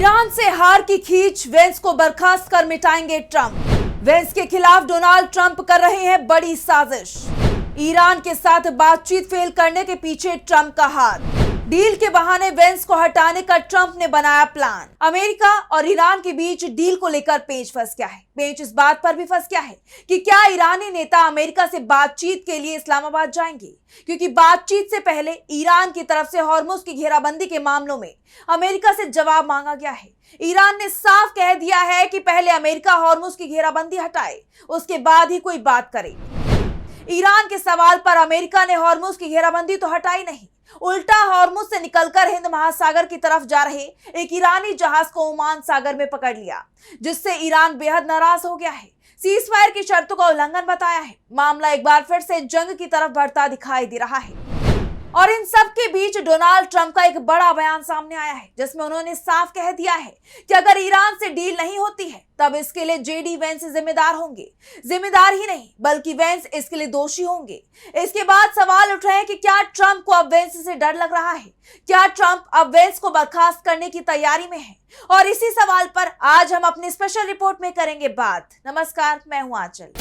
Iran से हार की खींच, वेंस को बर्खास्त कर मिटाएंगे ट्रंप। वेंस के खिलाफ डोनाल्ड ट्रंप कर रहे हैं बड़ी साजिश। ईरान के साथ बातचीत फेल करने के पीछे ट्रंप का हाथ। डील के बहाने वेंस को हटाने का ट्रंप ने बनाया प्लान। अमेरिका और ईरान के बीच डील को लेकर पेच फंस गया है। पेच इस बात पर भी फंस गया है कि क्या ईरानी नेता अमेरिका से बातचीत के लिए इस्लामाबाद जाएंगे, क्योंकि बातचीत से पहले ईरान की तरफ से हॉर्मुज की घेराबंदी के मामलों में अमेरिका से जवाब मांगा गया है। ईरान ने साफ कह दिया है कि पहले अमेरिका हॉर्मुज की घेराबंदी हटाए, उसके बाद ही कोई बात करे। ईरान के सवाल पर अमेरिका ने हॉर्मुज की घेराबंदी तो हटाई नहीं, उल्टा हॉर्मुज से निकलकर हिंद महासागर की तरफ जा रहे एक ईरानी जहाज को ओमान सागर में पकड़ लिया, जिससे ईरान बेहद नाराज हो गया है। सीज फायर की शर्तों का उल्लंघन बताया है। मामला एक बार फिर से जंग की तरफ बढ़ता दिखाई दे रहा है। और इन सब के बीच डोनाल्ड ट्रंप का एक बड़ा बयान सामने आया है, जिसमें उन्होंने साफ कह दिया है कि अगर ईरान से डील नहीं होती है तब इसके लिए जेडी वेंस जिम्मेदार होंगे। जिम्मेदार ही नहीं बल्कि वेंस इसके लिए दोषी होंगे। इसके बाद सवाल उठ रहे हैं कि क्या ट्रंप को अब वेंस से डर लग रहा है? क्या ट्रंप अब वेंस को बर्खास्त करने की तैयारी में है? और इसी सवाल पर आज हम अपनी स्पेशल रिपोर्ट में करेंगे बात। नमस्कार, मैं हूं आंचल।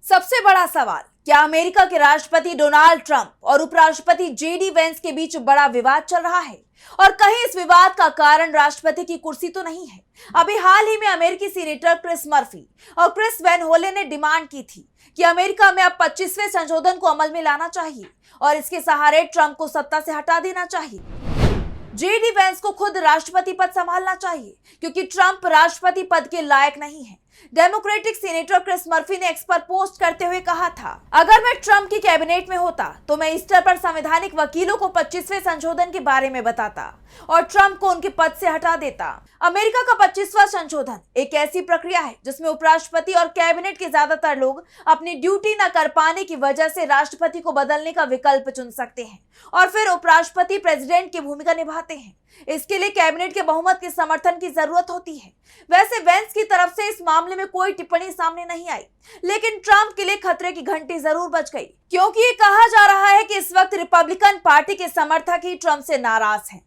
सबसे बड़ा सवाल, क्या अमेरिका के राष्ट्रपति डोनाल्ड ट्रंप और उपराष्ट्रपति जेडी वेंस के बीच बड़ा विवाद चल रहा है? और कहीं इस विवाद का कारण राष्ट्रपति की कुर्सी तो नहीं है? अभी हाल ही में अमेरिकी सीनेटर क्रिस मर्फी और क्रिस वैन होले ने डिमांड की थी कि अमेरिका में अब 25वें संशोधन को अमल में लाना चाहिए और इसके सहारे ट्रंप को सत्ता से हटा देना चाहिए। जेडी वेंस को खुद राष्ट्रपति पद संभालना चाहिए, क्योंकि ट्रंप राष्ट्रपति पद के लायक नहीं है। डेमोक्रेटिक सीनेटर क्रिस मर्फी ने एक्स पर पोस्ट करते हुए कहा था, अगर मैं ट्रंप की कैबिनेट में होता तो मैं ईस्टर पर संवैधानिक वकीलों को 25वें संशोधन के बारे में बताता और ट्रंप को उनके पद से हटा देता। अमेरिका का 25वां संशोधन एक ऐसी प्रक्रिया है जिसमें उपराष्ट्रपति और कैबिनेट के ज्यादातर लोग अपनी ड्यूटी न कर पाने की वजह से राष्ट्रपति को बदलने का विकल्प चुन सकते हैं और फिर उपराष्ट्रपति प्रेसिडेंट की भूमिका निभाते हैं। इसके लिए कैबिनेट के बहुमत के समर्थन की जरूरत होती है। वैसे वेंस की तरफ से इस मामले में कोई टिप्पणी सामने नहीं आई, लेकिन ट्रंप के लिए खतरे की घंटी जरूर बज गई, क्योंकि ये कहा जा रहा है कि इस वक्त रिपब्लिकन पार्टी के समर्थक ही ट्रंप से नाराज हैं।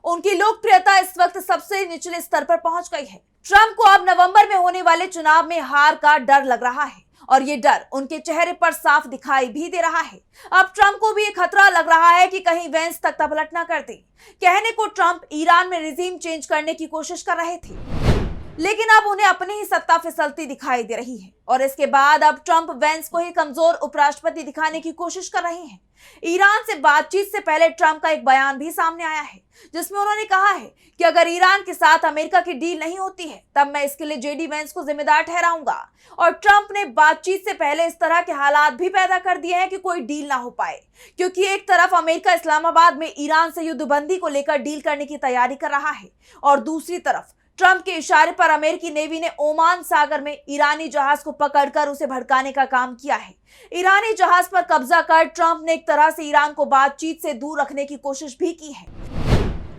उनकी लोकप्रियता इस वक्त सबसे निचले स्तर पर पहुंच गई है। ट्रंप को अब नवंबर में होने वाले चुनाव में हार का डर लग रहा है और ये डर उनके चेहरे पर साफ दिखाई भी दे रहा है। अब ट्रंप को भी ये खतरा लग रहा है कि कहीं वेंस तख्ता पलट ना कर दे। कहने को ट्रंप ईरान में रिजीम चेंज करने की कोशिश कर रहे थे, लेकिन अब उन्हें अपनी ही सत्ता फिसलती दिखाई दे रही है और इसके बाद अब ट्रंप वेंस को ही कमजोर उपराष्ट्रपति दिखाने की कोशिश कर रहे हैं। ईरान से बातचीत से पहले ट्रंप का एक बयान भी सामने आया है, जिसमें उन्होंने कहा है कि अगर ईरान के साथ अमेरिका की डील नहीं होती है तब मैं इसके लिए जेडी वेंस को जिम्मेदार ठहराऊंगा। और ट्रंप ने बातचीत से पहले इस तरह के हालात भी पैदा कर दिए हैं कि कोई डील ना हो पाए, क्योंकि एक तरफ अमेरिका इस्लामाबाद में ईरान से युद्धबंदी को लेकर डील करने की तैयारी कर रहा है और दूसरी तरफ ट्रंप के इशारे पर अमेरिकी नेवी ने ओमान सागर में ईरानी जहाज को पकड़कर उसे भड़काने का काम किया है। ईरानी जहाज पर कब्जा कर ट्रंप ने एक तरह से ईरान को बातचीत से दूर रखने की कोशिश भी की है।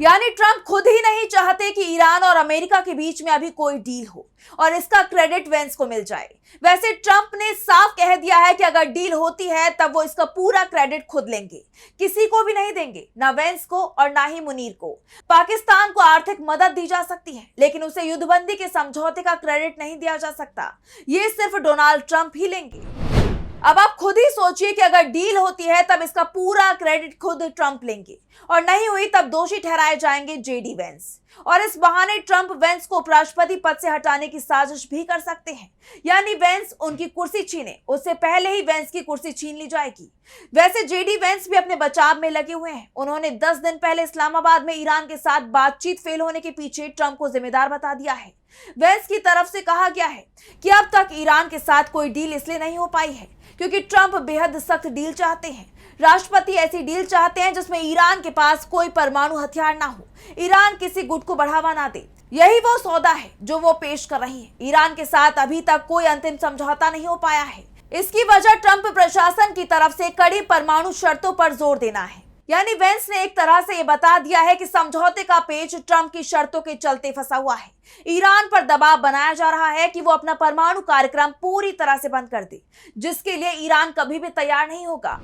यानी ट्रंप खुद ही नहीं चाहते कि ईरान और अमेरिका के बीच में अभी कोई डील हो और इसका क्रेडिट वेंस को मिल जाए। वैसे ट्रंप ने साफ कह दिया है कि अगर डील होती है तब वो इसका पूरा क्रेडिट खुद लेंगे, किसी को भी नहीं देंगे, ना वेंस को और ना ही मुनीर को। पाकिस्तान को आर्थिक मदद दी जा सकती है, लेकिन उसे युद्धबंदी के समझौते का क्रेडिट नहीं दिया जा सकता। ये सिर्फ डोनाल्ड ट्रंप ही लेंगे। अब आप खुद ही सोचिए कि अगर डील होती है तब इसका पूरा क्रेडिट खुद ट्रंप लेंगे और नहीं हुई तब दोषी ठहराए जाएंगे जेडी वेंस। और इस बहाने ट्रंप वेंस को उपराष्ट्रपति पद से हटाने की साजिश भी कर सकते हैं, यानी वेंस उनकी कुर्सी छीने उससे पहले ही वेंस की कुर्सी छीन ली जाएगी। वैसे जेडी वेंस भी अपने बचाव में लगे हुए हैं। उन्होंने 10 दिन पहले इस्लामाबाद में ईरान के साथ बातचीत फेल होने के पीछे ट्रंप को जिम्मेदार बता दिया है। वेंस की तरफ से कहा गया है कि अब तक ईरान के साथ कोई डील इसलिए नहीं हो पाई है क्योंकि ट्रंप बेहद सख्त डील चाहते हैं। राष्ट्रपति ऐसी डील चाहते हैं जिसमें ईरान के पास कोई परमाणु हथियार ना हो, ईरान किसी गुट को बढ़ावा ना दे। यही वो सौदा है जो वो पेश कर रही है। ईरान के साथ अभी तक कोई अंतिम समझौता नहीं हो पाया है। इसकी वजह ट्रंप प्रशासन की तरफ से कड़ी परमाणु शर्तों पर जोर देना है। यानी वेंस ने एक तरह से ये बता दिया है कि समझौते का पेच ट्रंप की शर्तों के चलते फंसा हुआ है। ईरान पर दबाव बनाया जा रहा है कि वो अपना परमाणु कार्यक्रम पूरी तरह से बंद कर दे, जिसके लिए ईरान कभी भी तैयार नहीं होगा।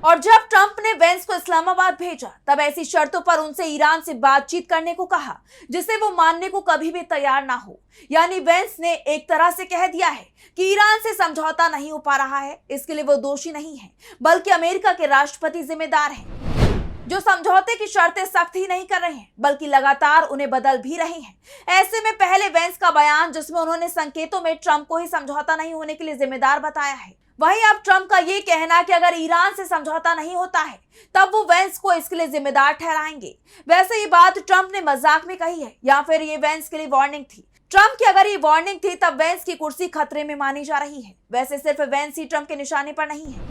और जब ट्रंप ने वेंस को इस्लामाबाद भेजा तब ऐसी शर्तों पर उनसे ईरान से बातचीत करने को कहा जिसे वो मानने को कभी भी तैयार ना हो। यानी वेंस ने एक तरह से कह दिया है कि ईरान से समझौता नहीं हो पा रहा है, इसके लिए वो दोषी नहीं है बल्कि अमेरिका के राष्ट्रपति जिम्मेदार हैं, जो समझौते की शर्तें सख्त ही नहीं कर रहे हैं बल्कि लगातार उन्हें बदल भी रहे हैं। ऐसे में पहले वेंस का बयान जिसमें उन्होंने संकेतों में ट्रंप को ही समझौता नहीं होने के लिए जिम्मेदार बताया है, वहीं अब ट्रंप का ये कहना कि अगर ईरान से समझौता नहीं होता है तब वो वेंस को इसके लिए जिम्मेदार ठहराएंगे। वैसे ये बात ट्रंप ने मजाक में कही है या फिर ये वेंस के लिए वार्निंग थी? ट्रंप की अगर ये वार्निंग थी तब वेंस की कुर्सी खतरे में मानी जा रही है। वैसे सिर्फ वेंस ही ट्रंप के निशाने पर नहीं है।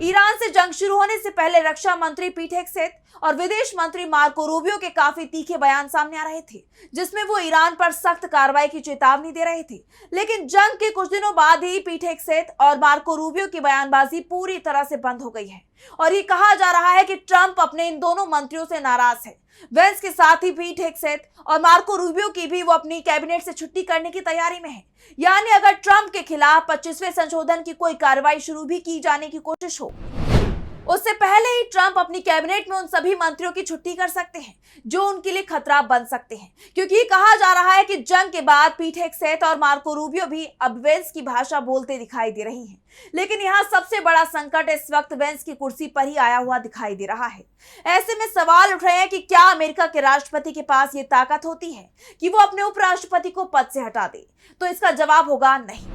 ईरान से जंग शुरू होने से पहले रक्षा मंत्री पीट हेगसेथ और विदेश मंत्री मार्को रूबियो के काफी तीखे बयान सामने आ रहे थे जिसमें वो ईरान पर सख्त कार्रवाई की चेतावनी दे रहे थे। लेकिन जंग के कुछ दिनों बाद ही पीट हेगसेथ और मार्को रूबियो की बयानबाजी पूरी तरह से बंद हो गई है और ये कहा जा रहा है कि ट्रंप अपने इन दोनों मंत्रियों से नाराज है। वेंस के साथ ही पीट हेगसेथ और मार्को रूबियो की भी वो अपनी कैबिनेट से छुट्टी करने की तैयारी में है। यानी अगर ट्रंप के खिलाफ 25वें संशोधन की कोई कार्रवाई शुरू भी की जाने की कोशिश हो उससे पहले ही ट्रंप अपनी कैबिनेट में उन सभी मंत्रियों की छुट्टी कर सकते हैं जो उनके लिए खतरा बन सकते हैं, क्योंकि ये कहा जा रहा है कि जंग के बाद पीट हेगसेथ और मार्को रूबियो भी अब वेंस की भाषा बोलते दिखाई दे रही हैं। लेकिन यहाँ सबसे बड़ा संकट इस वक्त वेंस की कुर्सी पर ही आया हुआ दिखाई दे रहा है। ऐसे में सवाल उठ रहे हैं कि क्या अमेरिका के राष्ट्रपति के पास ये ताकत होती है कि वो अपने उपराष्ट्रपति को पद से हटा दे? तो इसका जवाब होगा नहीं।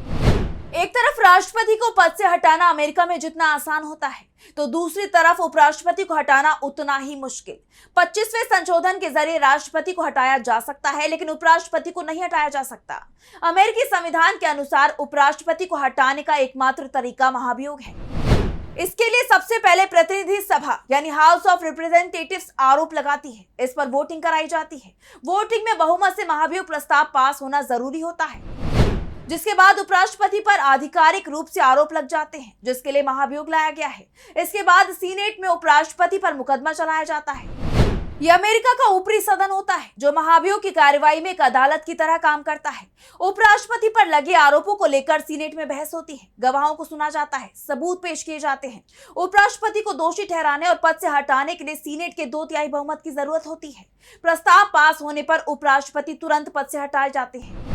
एक तरफ राष्ट्रपति को पद से हटाना अमेरिका में जितना आसान होता है तो दूसरी तरफ उपराष्ट्रपति को हटाना उतना ही मुश्किल। 25वें संशोधन के जरिए राष्ट्रपति को हटाया जा सकता है लेकिन उपराष्ट्रपति को नहीं हटाया जा सकता। अमेरिकी संविधान के अनुसार उपराष्ट्रपति को हटाने का एकमात्र तरीका महाभियोग है। इसके लिए सबसे पहले प्रतिनिधि सभा यानी हाउस ऑफ रिप्रेजेंटेटिव्स आरोप लगाती है, इस पर वोटिंग कराई जाती है। वोटिंग में बहुमत से महाभियोग प्रस्ताव पास होना जरूरी होता है, जिसके बाद उपराष्ट्रपति पर आधिकारिक रूप से आरोप लग जाते हैं, जिसके लिए महाभियोग लाया गया है। इसके बाद सीनेट में उपराष्ट्रपति पर मुकदमा चलाया जाता है। यह अमेरिका का ऊपरी सदन होता है जो महाभियोग की कार्रवाई में एक अदालत की तरह काम करता है। उपराष्ट्रपति पर लगे आरोपों को लेकर सीनेट में बहस होती है, गवाहों को सुना जाता है, सबूत पेश किए जाते हैं। उपराष्ट्रपति को दोषी ठहराने और पद से हटाने के लिए सीनेट के 2/3 बहुमत की जरूरत होती है। प्रस्ताव पास होने पर उपराष्ट्रपति तुरंत पद से हटाए जाते हैं।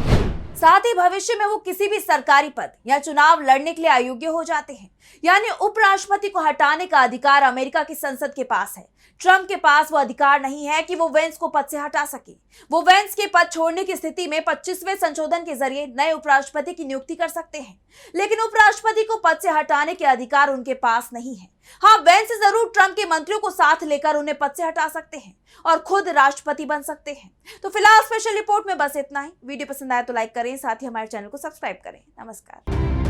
साथ ही भविष्य में वो किसी भी सरकारी पद या चुनाव लड़ने के लिए अयोग्य हो जाते हैं। यानी उपराष्ट्रपति को हटाने का अधिकार अमेरिका की संसद के पास है। ट्रंप के पास वो अधिकार नहीं है कि वो वेंस को पद से हटा सके। वो वेंस के पद छोड़ने की स्थिति में 25वें संशोधन के जरिए नए उपराष्ट्रपति की नियुक्ति कर सकते हैं, लेकिन उपराष्ट्रपति को पद से हटाने के अधिकार उनके पास नहीं है। हाँ, वेंस जरूर ट्रंप के मंत्रियों को साथ लेकर उन्हें पद से हटा सकते हैं और खुद राष्ट्रपति बन सकते हैं। तो फिलहाल स्पेशल रिपोर्ट में बस इतना ही। वीडियो पसंद आया तो लाइक करें, साथ ही हमारे चैनल को सब्सक्राइब करें। नमस्कार।